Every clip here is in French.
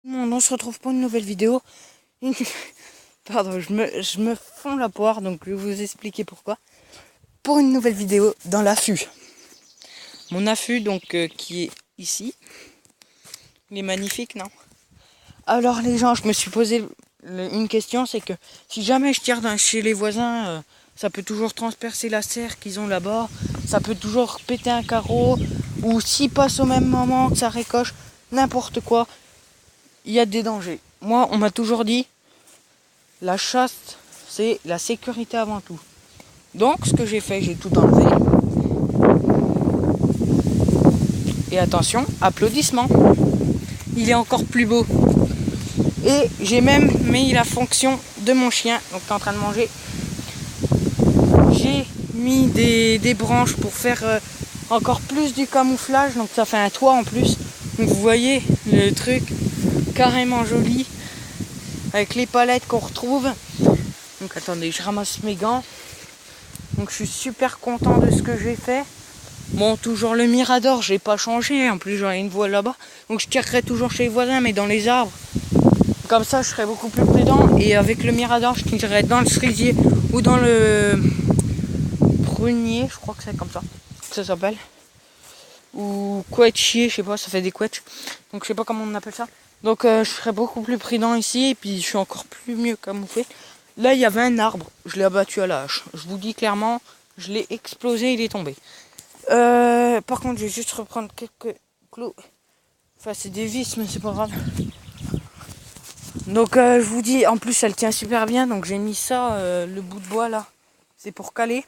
On se retrouve pour une nouvelle vidéo. Pardon, je me fonds la poire, donc je vais vous expliquer pourquoi. Pour une nouvelle vidéo dans l'affût. Mon affût, donc, qui est ici. Il est magnifique, non? Alors les gens, je me suis posé une question, c'est que si jamais je tire chez les voisins, ça peut toujours transpercer la serre qu'ils ont là-bas. Ça peut toujours péter un carreau. Ou s'il passe au même moment que ça récoche, n'importe quoi. Il y a des dangers. Moi, on m'a toujours dit, la chasse, c'est la sécurité avant tout. Donc, ce que j'ai fait, j'ai tout enlevé. Et attention, applaudissements. Il est encore plus beau. Et j'ai même mis la fonction de mon chien, donc qui est en train de manger. J'ai mis des branches pour faire encore plus du camouflage, donc ça fait un toit en plus. Donc vous voyez le truc carrément joli avec les palettes qu'on retrouve. Donc attendez, je ramasse mes gants. Donc je suis super content de ce que j'ai fait. Bon, toujours le mirador, j'ai pas changé. En plus j'aurai une voie là-bas. Donc je tirerai toujours chez les voisins, mais dans les arbres. Comme ça je serai beaucoup plus prudent. Et avec le mirador, je tirerai dans le cerisier ou dans le prunier, je crois que c'est comme ça que ça s'appelle. Ou couetchier, je sais pas, ça fait des couettes. Donc je sais pas comment on appelle ça. Donc je serai beaucoup plus prudent ici. Et puis je suis encore plus mieux camouflé. Là il y avait un arbre, je l'ai abattu à la hache. Je vous dis clairement, je l'ai explosé, il est tombé. Par contre je vais juste reprendre quelques clous. Enfin c'est des vis mais c'est pas grave. Donc je vous dis, en plus elle tient super bien. Donc j'ai mis ça, le bout de bois là. C'est pour caler.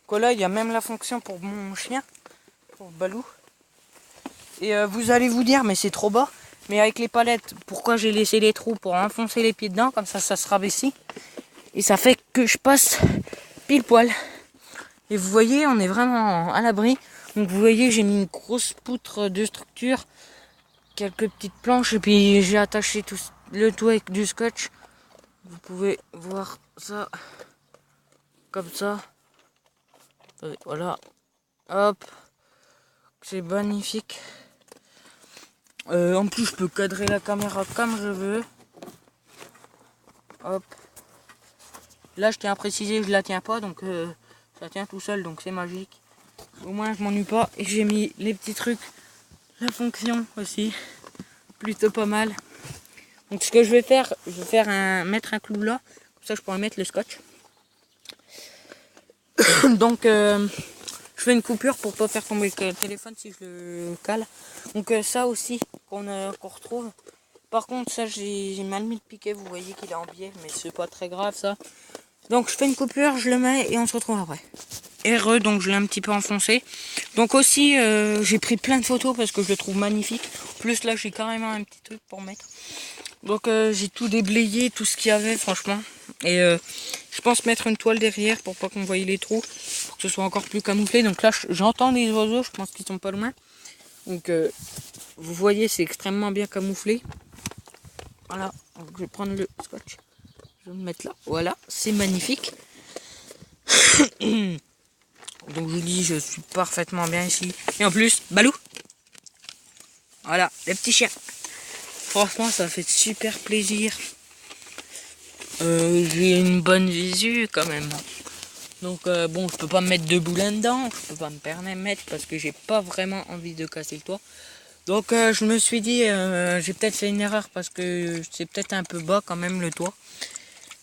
Donc là il y a même la fonction pour mon chien. Pour Balou. Et vous allez vous dire mais c'est trop bas. Mais avec les palettes, pourquoi j'ai laissé les trous? Pour enfoncer les pieds dedans, comme ça se rabaissit. Et ça fait que je passe pile poil. Et vous voyez, on est vraiment à l'abri. Donc vous voyez, j'ai mis une grosse poutre de structure, quelques petites planches, et puis j'ai attaché tout le tout avec du scotch. Vous pouvez voir ça, comme ça. Voilà, hop, c'est magnifique. En plus, je peux cadrer la caméra comme je veux. Hop. Là, je tiens à préciser, je la tiens pas, donc ça tient tout seul, donc c'est magique. Au moins, je m'ennuie pas. Et j'ai mis les petits trucs, la fonction aussi, plutôt pas mal. Donc, ce que je vais faire, mettre un clou là, comme ça, je pourrais mettre le scotch. Donc, je fais une coupure pour pas faire tomber le téléphone si je le cale. Donc, ça aussi qu'on retrouve. Par contre, ça, j'ai mal mis le piquet. Vous voyez qu'il est en biais, mais c'est pas très grave ça. Donc, je fais une coupure, je le mets et on se retrouve après. Donc je l'ai un petit peu enfoncé. Donc aussi, j'ai pris plein de photos parce que je le trouve magnifique. Plus là, j'ai carrément un petit truc pour mettre. Donc j'ai tout déblayé, tout ce qu'il y avait, franchement. Et je pense mettre une toile derrière pour pas qu'on voie les trous, pour que ce soit encore plus camouflé. Donc là, j'entends des oiseaux, je pense qu'ils sont pas loin. Donc vous voyez, c'est extrêmement bien camouflé. Voilà, donc, je vais prendre le scotch. Je vais le mettre là. Voilà, c'est magnifique. Donc je vous dis, je suis parfaitement bien ici. Et en plus, Balou. Voilà, les petits chiens. Franchement, ça fait super plaisir. J'ai une bonne visu quand même. Donc bon, je peux pas me mettre debout là-dedans. Je peux pas me permettre parce que j'ai pas vraiment envie de casser le toit. Donc je me suis dit, j'ai peut-être fait une erreur parce que c'est peut-être un peu bas quand même le toit.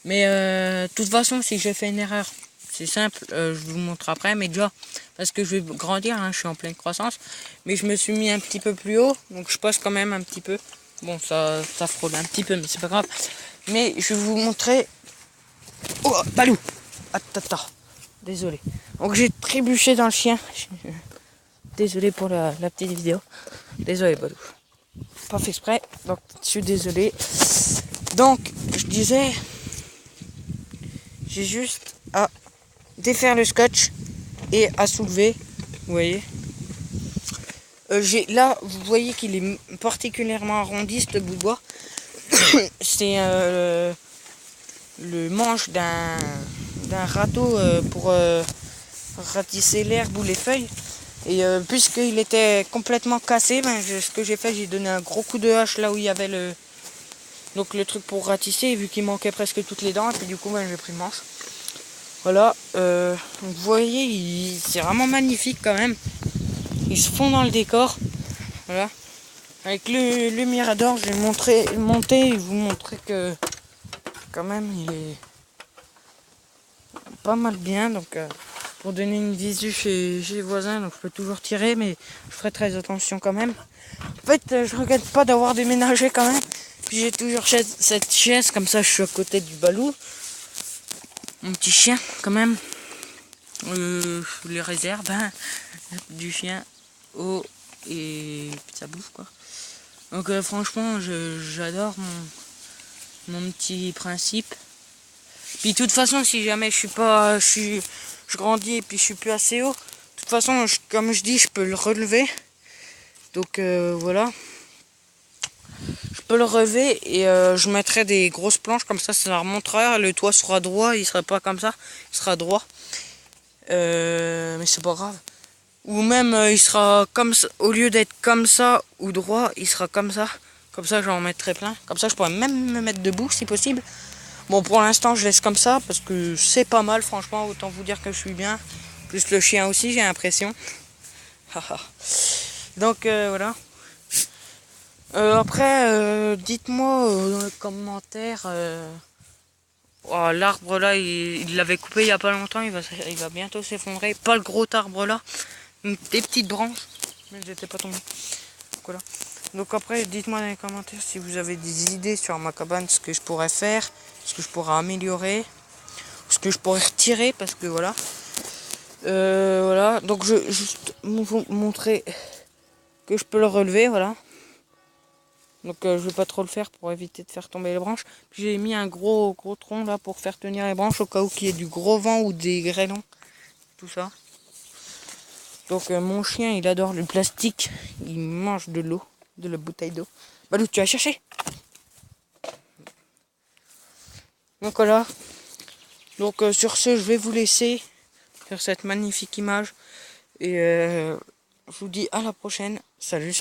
Mais de toute façon, si j'ai fait une erreur, c'est simple, je vous montre après, mais déjà, parce que je vais grandir, hein, je suis en pleine croissance, mais je me suis mis un petit peu plus haut, donc je passe quand même un petit peu. Bon, ça frôle un petit peu, mais c'est pas grave. Mais je vais vous montrer... Oh, Balou! Attends, désolé. Donc j'ai trébuché dans le chien. Désolé pour la petite vidéo. Désolé, Balou. Pas fait exprès, donc je suis désolé. Donc, je disais... J'ai juste à défaire le scotch et à soulever, vous voyez. Là, vous voyez qu'il est particulièrement arrondi, ce bout de bois. C'est le manche d'un râteau pour ratisser l'herbe ou les feuilles. Et puisqu'il était complètement cassé, ce que j'ai fait, j'ai donné un gros coup de hache là où il y avait le truc pour ratisser, et vu qu'il manquait presque toutes les dents, et puis du coup j'ai pris le manche. Voilà, vous voyez, c'est vraiment magnifique quand même. Ils se font dans le décor. Voilà. Avec le mirador, je vais monter et vous montrer que quand même il est pas mal bien. Donc pour donner une visu chez les voisins, donc je peux toujours tirer, mais je ferai très attention quand même. En fait, je regrette pas d'avoir déménagé quand même. Puis j'ai toujours cette chaise, comme ça je suis à côté du balou. Mon petit chien quand même. Les réserves du chien et ça bouffe quoi. Donc franchement j'adore mon petit principe. Puis de toute façon si jamais je grandis et puis je suis plus assez haut, de toute façon comme je dis je peux le relever. Donc voilà. Je peux le relever et je mettrai des grosses planches comme ça remontera, le toit sera droit, il sera pas comme ça, il sera droit. Mais c'est pas grave. Ou même il sera comme ça, au lieu d'être comme ça ou droit, il sera comme ça. Comme ça j'en mettrai plein. Comme ça je pourrais même me mettre debout si possible. Bon pour l'instant je laisse comme ça parce que c'est pas mal franchement, autant vous dire que je suis bien. Plus le chien aussi j'ai l'impression. Donc voilà. Après dites-moi dans les commentaires. Oh, l'arbre là il l'avait coupé il y a pas longtemps, il va bientôt s'effondrer. Pas le gros arbre là. Des petites branches, mais j'étais pas tombé. Voilà. Donc après, dites-moi dans les commentaires si vous avez des idées sur ma cabane, ce que je pourrais faire, ce que je pourrais améliorer, ce que je pourrais retirer, parce que voilà. Voilà. Donc je juste vous montrer que je peux le relever, voilà. Donc je vais pas trop le faire pour éviter de faire tomber les branches. Puis j'ai mis un gros tronc là pour faire tenir les branches au cas où qu'il y ait du gros vent ou des grêlons, tout ça. Donc mon chien il adore le plastique, il mange de l'eau, de la bouteille d'eau. Balou, tu vas chercher. Donc voilà. Donc sur ce je vais vous laisser faire cette magnifique image. Et je vous dis à la prochaine. Salut.